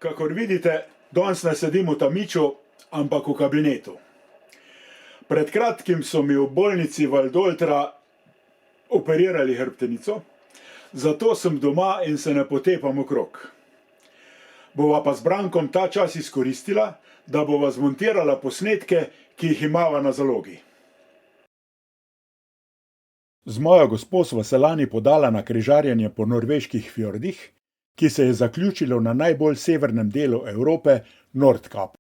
Kakor vidite, danes ne sedim v tamiču, ampak v kabinetu. Pred kratkim so mi v bolnici Valdoltra operirali hrbtenico, zato sem doma in se ne potepam okrog. Bova pa z Brankom ta čas izkoristila, da bova zmontirala posnetke, ki jih imava na zalogi. Z mojo gospo sva se lani podala na križarjenje po norveških fjordih, ki se je zaključilo na najbolj severnem delu Evrope, Nordkap.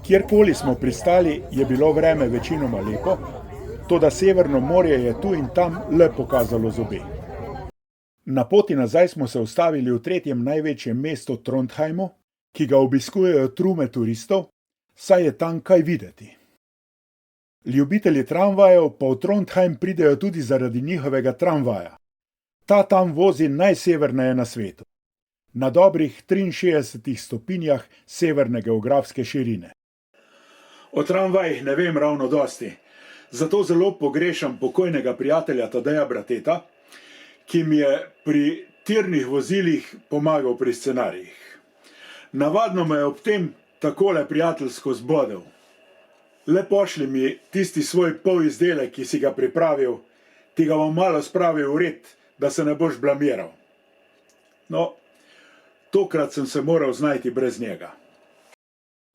Kjerkoli smo pristali, je bilo vreme večinoma lepo, toda Severno morje je tu in tam le pokazalo zobe. Na poti nazaj smo se ustavili v tretjem največjem mestu Trondheimu, ki ga obiskujejo trume turistov, saj je tam kaj videti. Ljubitelji tramvajev pa v Trondheim pridejo tudi zaradi njihovega tramvaja. Ta tam vozi najseverneje na svetu, na dobrih 63 stopinjah severne geografske širine. O tramvajih ne vem ravno dosti, zato zelo pogrešam pokojnega prijatelja Tadeja Brateta, ki mi je pri tirnih vozilih pomagal pri scenarijih. Navadno me je ob tem takole prijateljsko zbodel. Le pošli mi tisti svoj polizdelek, ki si ga pripravil, ti ga bom malo spravil v red, da se ne boš blamiral. No, tokrat sem se moral znajti brez njega.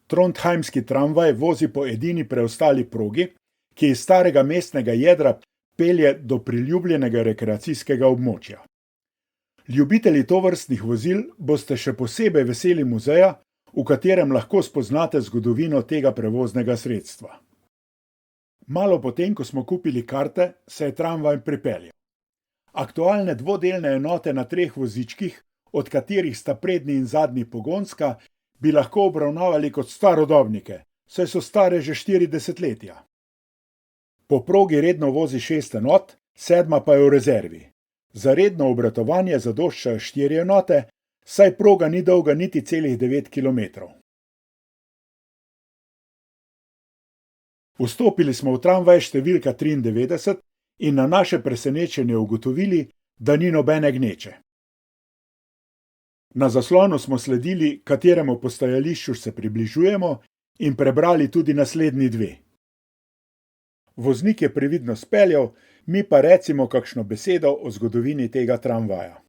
Trondheimski tramvaj vozi po edini preostali progi, ki iz starega mestnega jedra pelje do priljubljenega rekreacijskega območja. Ljubitelji tovrstnih vozil boste še posebej veseli muzeja, v katerem lahko spoznate zgodovino tega prevoznega sredstva. Malo potem, ko smo kupili karte, se je tramvaj pripeljal. Aktualne dvodelne enote na 3 vozičkih, od katerih sta prednji in zadnji pogonska, bi lahko obravnavali kot starodobnike, saj so stare že 4 desetletja. Po progi redno vozi 6 enot, 7 pa je v rezervi. Za redno obratovanje zadoščajo 4 enote, saj proga ni dolga niti celih 9 kilometrov. Vstopili smo v tramvaj številka 93 in na naše presenečenje ugotovili, da ni nobene gneče. Na zaslonu smo sledili, kateremu postajališču se približujemo, in prebrali tudi naslednji 2. Voznik je previdno speljal, mi pa recimo kakšno besedo o zgodovini tega tramvaja.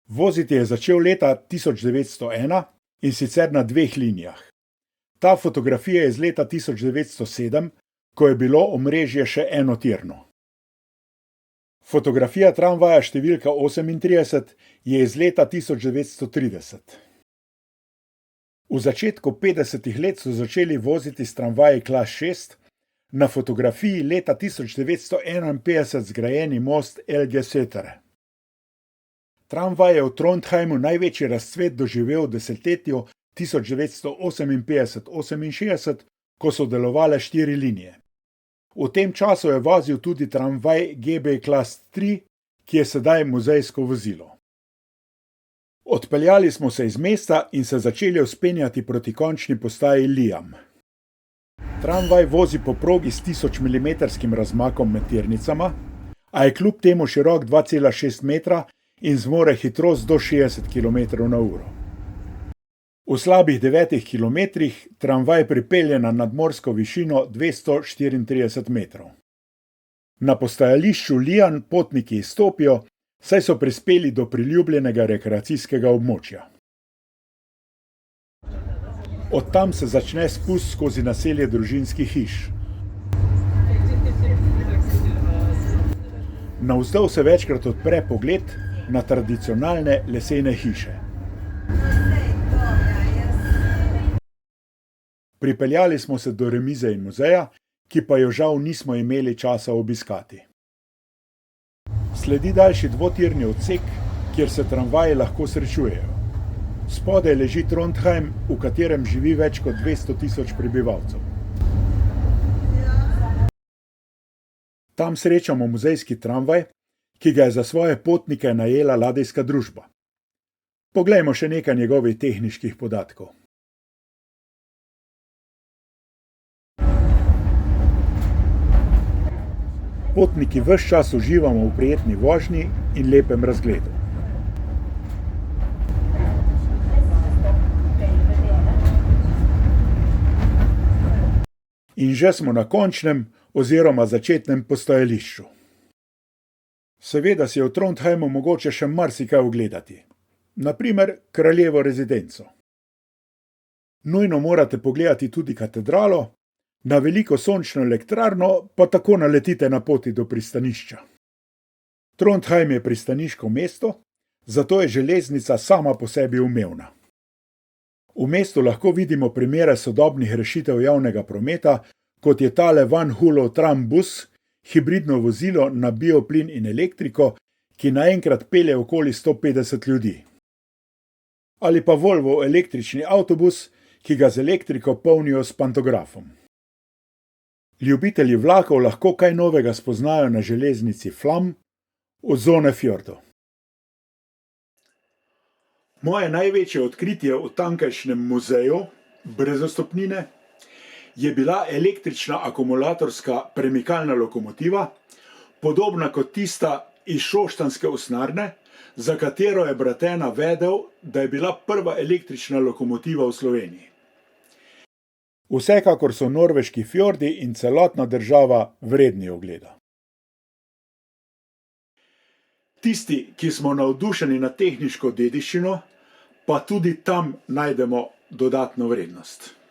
Voziti je začel leta 1901 in sicer na 2 linijah. Ta fotografija je iz leta 1907, ko je bilo omrežje še enotirno. Fotografija tramvaja številka 38 je iz leta 1930. V začetku 50 let so začeli voziti s tramvaji klas 6, na fotografiji leta 1951 zgrajeni most LG Sötere. Tramvaj je v Trondheimu največji razcvet doživel v desetletju 1958-68, ko so delovale 4 linije. V tem času je vozil tudi tramvaj GB Class 3, ki je sedaj muzejsko vozilo. Odpeljali smo se iz mesta in se začeli vzpenjati proti končni postaji Liam. Tramvaj vozi po progi s 1000 mm razmakom med tirnicama, a je kljub temu širok 2,6 metra in zmore hitrost do 60 km/h. V slabih 9 kilometrih tramvaj pripelje na nadmorsko višino 234 metrov. Na postajališču Lian potniki izstopijo, saj so prispeli do priljubljenega rekreacijskega območja. Od tam se začne spust skozi naselje družinskih hiš. Navzdol se večkrat odpre pogled na tradicionalne lesene hiše. Pripeljali smo se do remize in muzeja, ki pa jo žal nismo imeli časa obiskati. Sledi daljši dvotirni odsek, kjer se tramvaji lahko srečujejo. Spodaj leži Trondheim, v katerem živi več kot 200 000 prebivalcev. Tam srečamo muzejski tramvaj, ki ga je za svoje potnike najela ladijska družba. Poglejmo še nekaj njegovih tehničnih podatkov. potniki ves čas uživamo v prijetni vožnji in lepem razgledu. In že smo na končnem oziroma začetnem postajališču. Seveda si je v Trondheimu mogoče še marsikaj ogledati. Na primer kraljevo rezidenco. Nujno morate pogledati tudi katedralo, na veliko sončno elektrarno pa tako naletite na poti do pristanišča. Trondheim je pristaniško mesto, zato je železnica sama po sebi umevna. V mestu lahko vidimo primere sodobnih rešitev javnega prometa, kot je tale Van Hulov trambus, hibridno vozilo na bioplin in elektriko, ki naenkrat pelje okoli 150 ljudi. Ali pa Volvo električni avtobus, ki ga z elektriko polnijo s pantografom. Ljubitelji vlakov lahko kaj novega spoznajo na železnici Flam od Zonefjordu. Moje največje odkritje v tamkajšnjem muzeju, brezostopnine, je bila električna akumulatorska premikalna lokomotiva, podobna kot tista iz šoštanjske usnjarne, za katero je Bratena vedel, da je bila prva električna lokomotiva v Sloveniji. Vsekakor so norveški fjordi in celotna država vredni ogleda. Tisti, ki smo navdušeni nad tehniško dediščino, pa tudi tam najdemo dodatno vrednost.